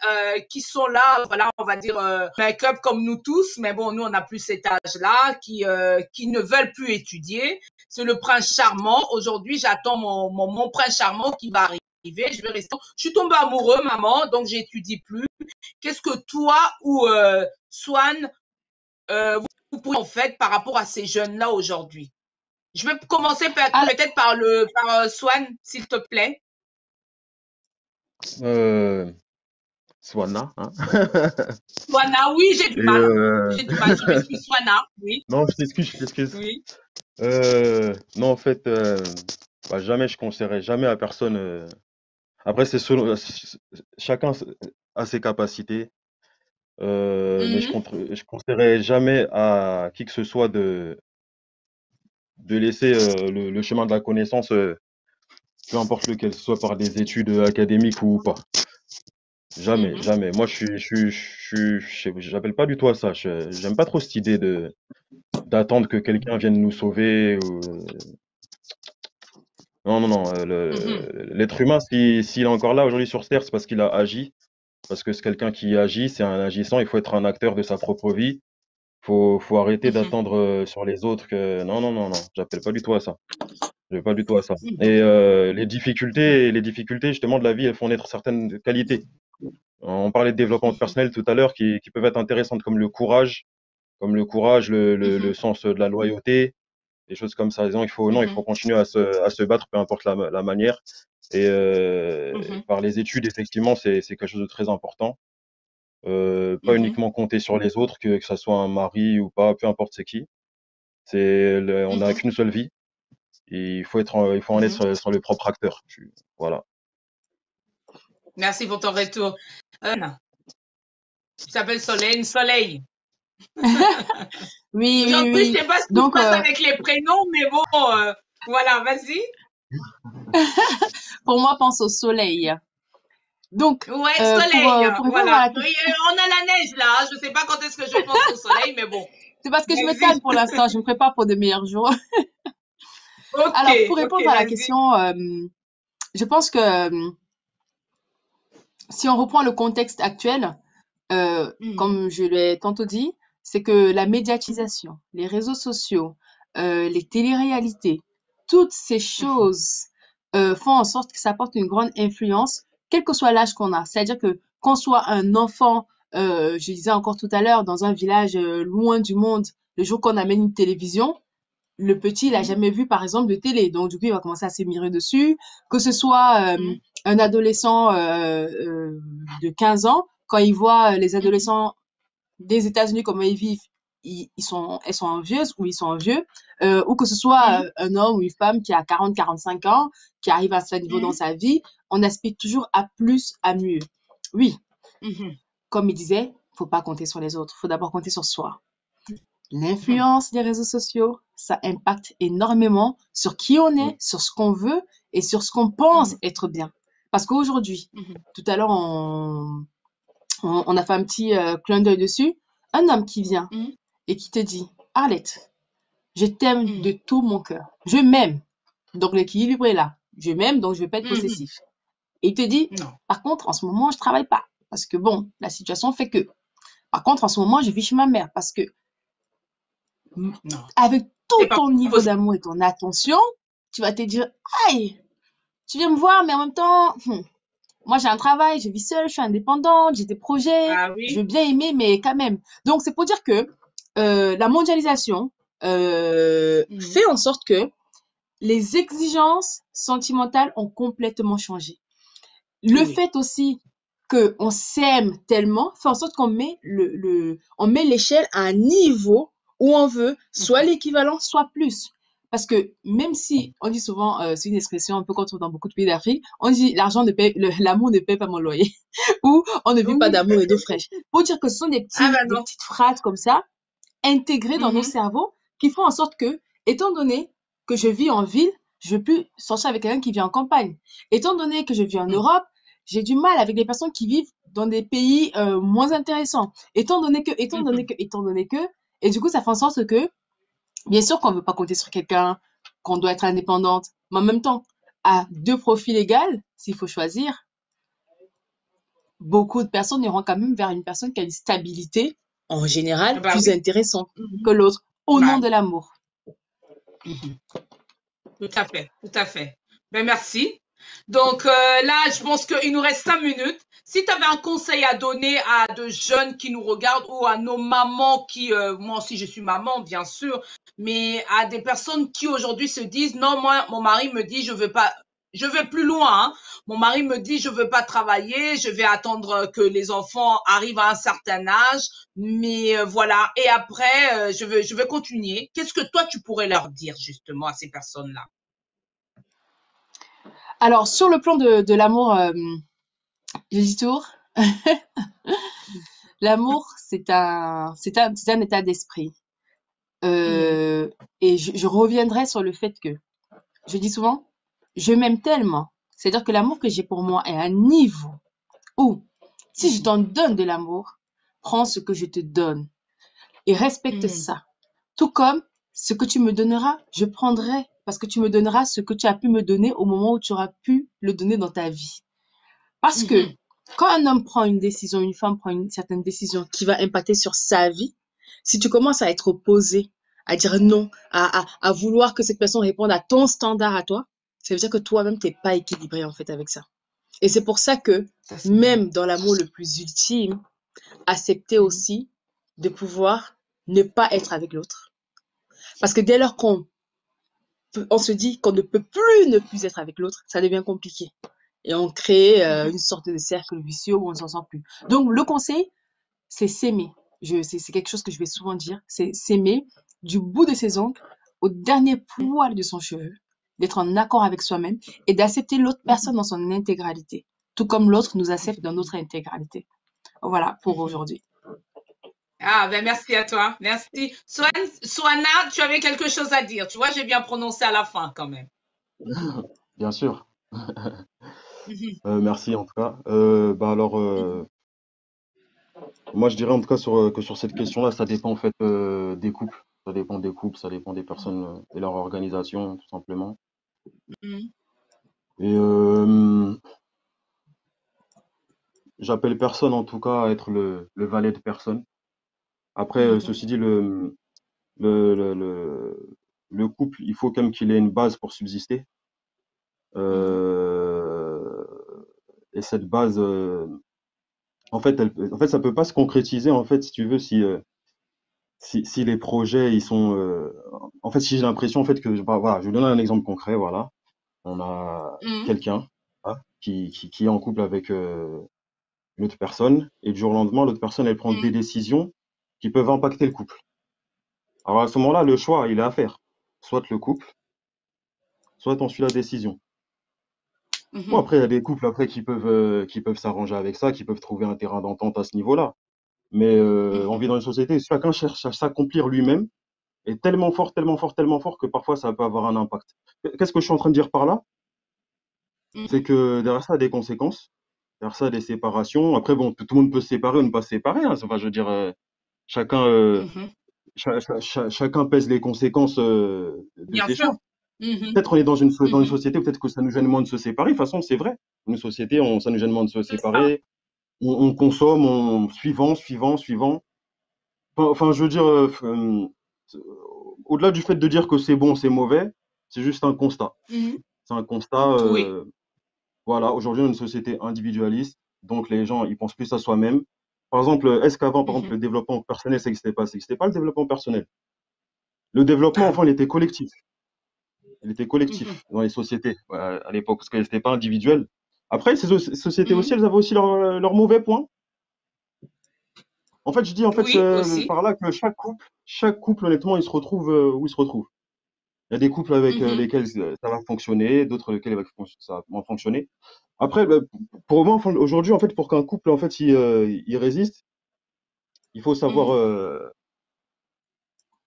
qui sont là, voilà, on va dire make-up comme nous tous, mais bon, nous, on n'a plus cet âge-là, qui ne veulent plus étudier. C'est le prince charmant. Aujourd'hui, j'attends mon prince charmant qui va arriver. Je vais rester. Je suis tombée amoureux, maman, donc j'étudie plus. Qu'est-ce que toi ou Swan, vous pouvez en fait par rapport à ces jeunes-là aujourd'hui? Je vais commencer peut-être par Swan, s'il te plaît. Swana, hein. Swana, oui, j'ai du mal. J'ai du mal. Je m'excuse, Swana, oui. Non, je t'excuse. Oui. Non, en fait, jamais je conseillerais jamais à personne. Après, c'est selon chacun a ses capacités. Mais je conseillerais jamais à qui que ce soit de laisser le chemin de la connaissance, peu importe lequel, soit par des études académiques ou pas. Jamais. Moi, j'appelle pas du tout à ça. J'aime pas trop cette idée d'attendre que quelqu'un vienne nous sauver. Non. L'être humain, s'il est encore là aujourd'hui sur Terre, c'est parce qu'il a agi. Parce que c'est quelqu'un qui agit, c'est un agissant. Il faut être un acteur de sa propre vie. Faut arrêter d'attendre sur les autres que. Non. J'appelle pas du tout à ça. Et les difficultés, justement, de la vie, elles font naître certaines qualités. On parlait de développement personnel tout à l'heure qui peuvent être intéressantes comme le courage, comme le courage, le sens de la loyauté, des choses comme ça. Non, il faut continuer à se battre, peu importe la manière. Et par les études, effectivement, c'est quelque chose de très important. Pas uniquement compter sur les autres, que ça soit un mari ou pas, peu importe c'est qui. On n'a qu'une seule vie. Et il faut en être sur le propre acteur. Voilà. Merci pour ton retour. Tu t'appelles Soleil. Oui, Aujourd'hui, je sais pas ce qui se Donc, passe avec les prénoms, mais bon, voilà, vas-y. pour moi, pense au soleil. Donc, Ouais, soleil. pour répondre Voilà. à la question, On a la neige là. Je sais pas quand est-ce que je pense au soleil, mais bon. c'est parce que je me Vas-y. calme pour l'instant, je me prépare pour de meilleurs jours. Ok, Alors, pour répondre à la vas-y. question, je pense que si on reprend le contexte actuel, comme je l'ai tantôt dit, c'est que la médiatisation, les réseaux sociaux, les téléréalités, toutes ces choses font en sorte que ça porte une grande influence, quel que soit l'âge qu'on a. C'est-à-dire que qu'on soit un enfant, je disais encore tout à l'heure, dans un village loin du monde, le jour qu'on amène une télévision, le petit, il a jamais vu, par exemple, de télé. Donc, du coup, il va commencer à s'émirer dessus. Que ce soit un adolescent de 15 ans, quand il voit les adolescents des États-Unis, comment ils vivent, elles sont envieuses ou ils sont envieux, ou que ce soit un homme ou une femme qui a 40, 45 ans, qui arrive à ce niveau dans sa vie, on aspire toujours à plus, à mieux. Oui, comme il disait, faut pas compter sur les autres, faut d'abord compter sur soi. L'influence des réseaux sociaux, ça impacte énormément sur qui on est, sur ce qu'on veut et sur ce qu'on pense être bien. Parce qu'aujourd'hui, tout à l'heure, on a fait un petit clin d'œil dessus. Un homme qui vient et qui te dit, Arlette, je t'aime de tout mon cœur. Je m'aime. Donc l'équilibre est là. Je m'aime, donc je ne vais pas être possessif. Et il te dit, par contre, en ce moment, je travaille pas. Parce que bon, la situation fait que. Par contre, en ce moment, je vis chez ma mère. Parce que avec tout ton niveau d'amour et ton attention, tu vas te dire, aïe, tu viens me voir, mais en même temps, moi j'ai un travail, je vis seule, je suis indépendante, j'ai des projets, je veux bien aimer, mais quand même. Donc c'est pour dire que la mondialisation fait en sorte que les exigences sentimentales ont complètement changé. Le fait aussi qu'on s'aime tellement fait en sorte qu'on met on met l'échelle à un niveau où on veut soit l'équivalent, soit plus. Parce que même si on dit souvent, c'est une expression un peu qu'on trouve dans beaucoup de pays d'Afrique, on dit l'amour ne paie pas mon loyer ou on ne vit pas d'amour et d'eau fraîche. Pour dire que ce sont des petites phrases comme ça intégrées dans nos cerveaux qui font en sorte que, étant donné que je vis en ville, je veux plus sortir avec quelqu'un qui vit en campagne. Étant donné que je vis en Europe, j'ai du mal avec les personnes qui vivent dans des pays moins intéressants. Étant donné que, et du coup, ça fait en sorte que, bien sûr qu'on ne veut pas compter sur quelqu'un, qu'on doit être indépendante, mais en même temps, à deux profils égaux, s'il faut choisir, beaucoup de personnes iront quand même vers une personne qui a une stabilité, en général, plus intéressante que l'autre, au nom de l'amour. Tout à fait, tout à fait. Ben, merci. Donc là, je pense qu'il nous reste 5 minutes. Si tu avais un conseil à donner à de jeunes qui nous regardent ou à nos mamans qui, moi aussi je suis maman bien sûr, mais à des personnes qui aujourd'hui se disent non, moi mon mari me dit je veux pas, je vais plus loin. Hein. Mon mari me dit je veux pas travailler, je vais attendre que les enfants arrivent à un certain âge, mais voilà. Et après je vais continuer. Qu'est-ce que toi tu pourrais leur dire justement à ces personnes-là? Alors, sur le plan de l'amour, je dis toujours, l'amour, c'est un état d'esprit. Et je reviendrai sur le fait que, je dis souvent, je m'aime tellement. C'est-à-dire que l'amour que j'ai pour moi est à un niveau où, si je t'en donne de l'amour, prends ce que je te donne et respecte ça. Tout comme ce que tu me donneras, je prendrai parce que tu me donneras ce que tu as pu me donner au moment où tu auras pu le donner dans ta vie. Parce que quand un homme prend une décision, une femme prend une certaine décision qui va impacter sur sa vie, si tu commences à être opposé, à dire non, à vouloir que cette personne réponde à ton standard à toi, ça veut dire que toi-même, tu n'es pas équilibré en fait avec ça. Et c'est pour ça que même dans l'amour le plus ultime, accepter aussi de pouvoir ne pas être avec l'autre. Parce que dès lors qu'on se dit qu'on ne peut plus ne plus être avec l'autre, ça devient compliqué. Et on crée une sorte de cercle vicieux où on ne s'en sort plus. Donc, le conseil, c'est s'aimer. C'est quelque chose que je vais souvent dire. C'est s'aimer du bout de ses ongles au dernier poil de son cheveu, d'être en accord avec soi-même et d'accepter l'autre personne dans son intégralité, tout comme l'autre nous accepte dans notre intégralité. Voilà pour aujourd'hui. Ah, ben merci à toi. Merci. Swana, tu avais quelque chose à dire. Tu vois, j'ai bien prononcé à la fin quand même. Bien sûr. Merci en tout cas. Moi je dirais en tout cas que sur cette question-là, ça dépend en fait des couples. Ça dépend des couples, ça dépend des personnes et leur organisation, tout simplement. Et j'appelle personne en tout cas à être le valet de personne. Après, ceci dit, le, le, le couple, il faut quand même qu'il ait une base pour subsister. Et cette base, en fait, ça peut pas se concrétiser, en fait, si tu veux, si les projets, ils sont, en fait, si j'ai l'impression, en fait, voilà, je vais donner un exemple concret, voilà. On a quelqu'un, hein, qui est en couple avec une autre personne, et du jour au lendemain, l'autre personne, elle prend des décisions qui peuvent impacter le couple. Alors à ce moment-là, le choix, il est à faire. Soit le couple, soit on suit la décision. Bon, après, il y a des couples après qui peuvent s'arranger avec ça, qui peuvent trouver un terrain d'entente à ce niveau-là. Mais on vit dans une société où chacun cherche à s'accomplir lui-même, est tellement fort, tellement fort, tellement fort que parfois ça peut avoir un impact. Qu'est-ce que je suis en train de dire par là? C'est que derrière ça, il y a des conséquences. Derrière ça, il y a des séparations. Après, bon, tout le monde peut se séparer ou ne pas se séparer, hein. Enfin, je veux dire, chacun, chacun pèse les conséquences de Bien ses sûr. choix. Peut-être on est dans une société où peut-être que ça nous gêne moins de se séparer. De toute façon, c'est vrai. Une société, ça nous gêne moins de se séparer. On consomme, suivant. Enfin, je veux dire, au-delà du fait de dire que c'est bon, c'est mauvais, c'est juste un constat. C'est un constat. Voilà, aujourd'hui, on est une société individualiste, donc les gens, ils pensent plus à soi-même. Par exemple, est-ce qu'avant, par exemple, le développement personnel, ça n'existait pas? Ça n'existait pas le développement personnel. Le développement, enfin, il était collectif. Il était collectif dans les sociétés à l'époque, parce qu'elles n'étaient pas individuelles. Après, ces sociétés aussi, elles avaient aussi leurs mauvais points. En fait, je dis en fait par là que chaque couple, honnêtement, il se retrouve où il se retrouve. Il y a des couples avec lesquels ça va fonctionner, d'autres avec lesquels ça va moins fonctionner. Après, pour moi, enfin, aujourd'hui, en fait, pour qu'un couple, en fait, il résiste, il faut savoir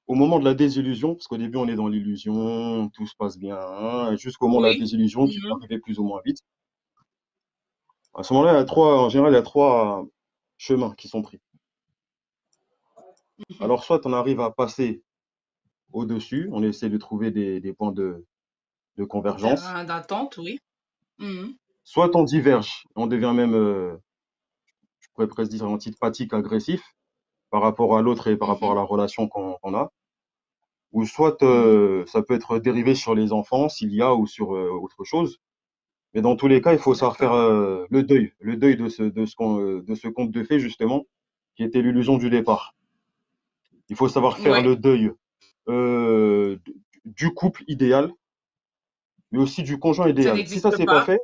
au moment de la désillusion, parce qu'au début, on est dans l'illusion, tout se passe bien, hein, jusqu'au moment de la désillusion qui peut arriver plus ou moins vite. À ce moment-là, en général, il y a trois chemins qui sont pris. Alors, soit on arrive à passer au-dessus, on essaie de trouver des points de convergence. Terrain d'attente, oui. Soit on diverge, on devient même, je pourrais presque dire, antipathique, agressif par rapport à l'autre et par rapport à la relation qu'on a. Ou soit ça peut être dérivé sur les enfants, s'il y a, ou sur autre chose. Mais dans tous les cas, il faut savoir faire le deuil de ce conte de fées, justement, qui était l'illusion du départ. Il faut savoir faire le deuil du couple idéal, mais aussi du conjoint idéal. Si ça c'est pas fait,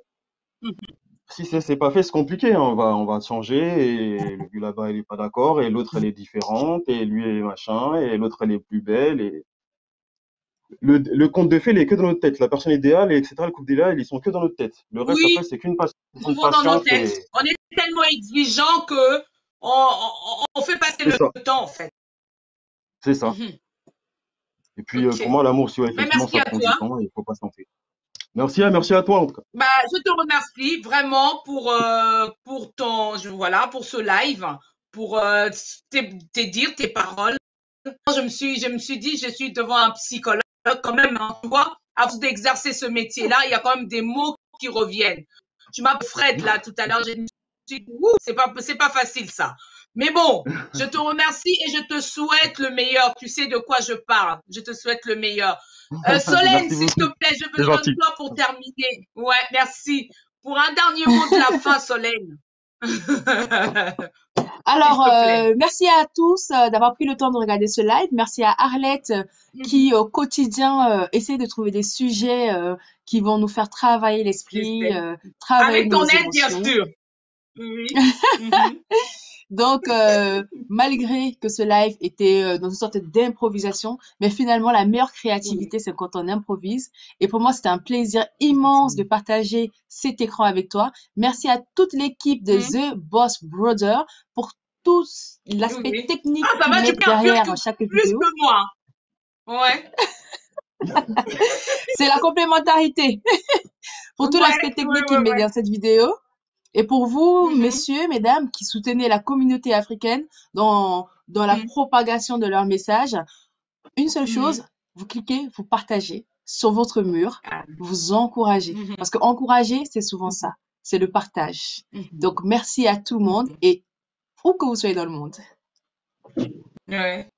si c'est pas fait, c'est compliqué, hein. On va changer et lui là-bas il est pas d'accord et l'autre elle est différente et lui est machin et l'autre elle est plus belle et le conte de fées il est que dans notre tête. La personne idéale et etc. Le couple idéal ils sont que dans notre tête. Le reste après c'est qu'une patience. Dans nos têtes. On est tellement exigeant que on fait passer le temps en fait. C'est ça. Et puis pour moi l'amour si effectivement ça prend du temps et il faut pas se lancer. Merci à toi en tout cas. Bah, je te remercie vraiment pour pour ce live, pour tes paroles. Je me suis dit, je suis devant un psychologue quand même, hein, tu vois, à force d'exercer ce métier-là, il y a quand même des mots qui reviennent. Tu m'as Fred là tout à l'heure, je me suis dit, c'est pas facile ça. Mais bon, je te remercie et je te souhaite le meilleur. Tu sais de quoi je parle. Je te souhaite le meilleur. Solène, s'il te plaît, je veux besoin de toi pour terminer. Ouais, merci. Pour un dernier mot de la fin, Solène. Alors, te plaît. merci à tous d'avoir pris le temps de regarder ce live. Merci à Arlette qui, au quotidien, essaie de trouver des sujets qui vont nous faire travailler l'esprit, J'essaie. travailler Avec nos ton aide, bien émotions. sûr. Oui. Donc, malgré que ce live était dans une sorte d'improvisation, mais finalement, la meilleure créativité, c'est quand on improvise. Et pour moi, c'était un plaisir immense de partager cet écran avec toi. Merci à toute l'équipe de The Boss Brothers pour tout l'aspect Oui. technique Ah, ça qu'ils va, tu mettent peux en faire derrière chaque plus vidéo. que moi. Ouais. C'est la complémentarité pour tout l'aspect Ouais, technique qu'ils mettent dans cette vidéo. Et pour vous, messieurs, mesdames, qui soutenez la communauté africaine dans la propagation de leur message, une seule chose, vous cliquez, vous partagez sur votre mur, vous encouragez. Parce que encourager, c'est souvent ça, c'est le partage. Donc, merci à tout le monde et où que vous soyez dans le monde. Ouais.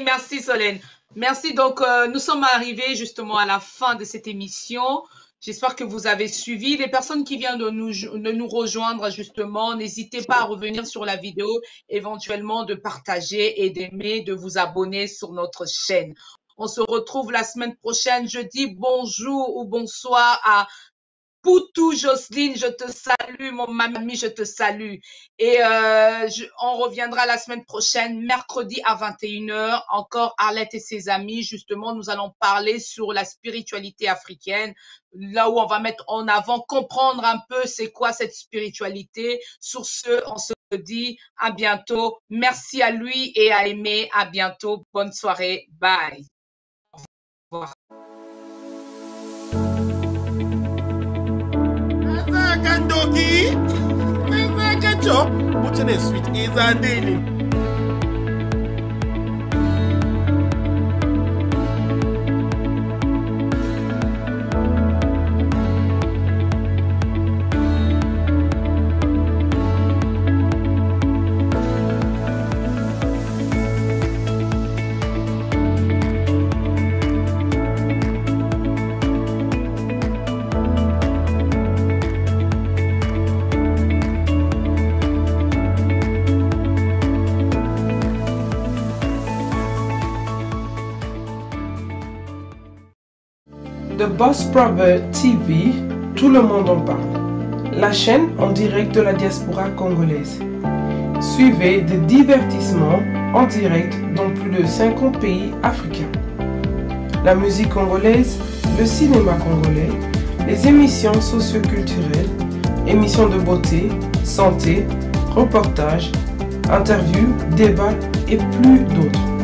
Merci Solène. Merci. Donc, nous sommes arrivés justement à la fin de cette émission. J'espère que vous avez suivi. Les personnes qui viennent de nous rejoindre, justement, n'hésitez pas à revenir sur la vidéo, éventuellement de partager et d'aimer, de vous abonner sur notre chaîne. On se retrouve la semaine prochaine. Je dis bonjour ou bonsoir à Poutou Jocelyne, je te salue, mon mamie, je te salue. Et on reviendra la semaine prochaine, mercredi à 21h, encore Arlette et ses amis. Justement, nous allons parler sur la spiritualité africaine, là où on va mettre en avant, comprendre un peu c'est quoi cette spiritualité. Sur ce, on se dit à bientôt. Merci à lui et à Aimé. À bientôt. Bonne soirée. Bye. Au revoir. Kandoki, ketchup, what's in this sweet is a daily. The Boss Brother TV, tout le monde en parle. La chaîne en direct de la diaspora congolaise. Suivez des divertissements en direct dans plus de 50 pays africains. La musique congolaise, le cinéma congolais, les émissions socio-culturelles, émissions de beauté, santé, reportages, interviews, débats et plus d'autres.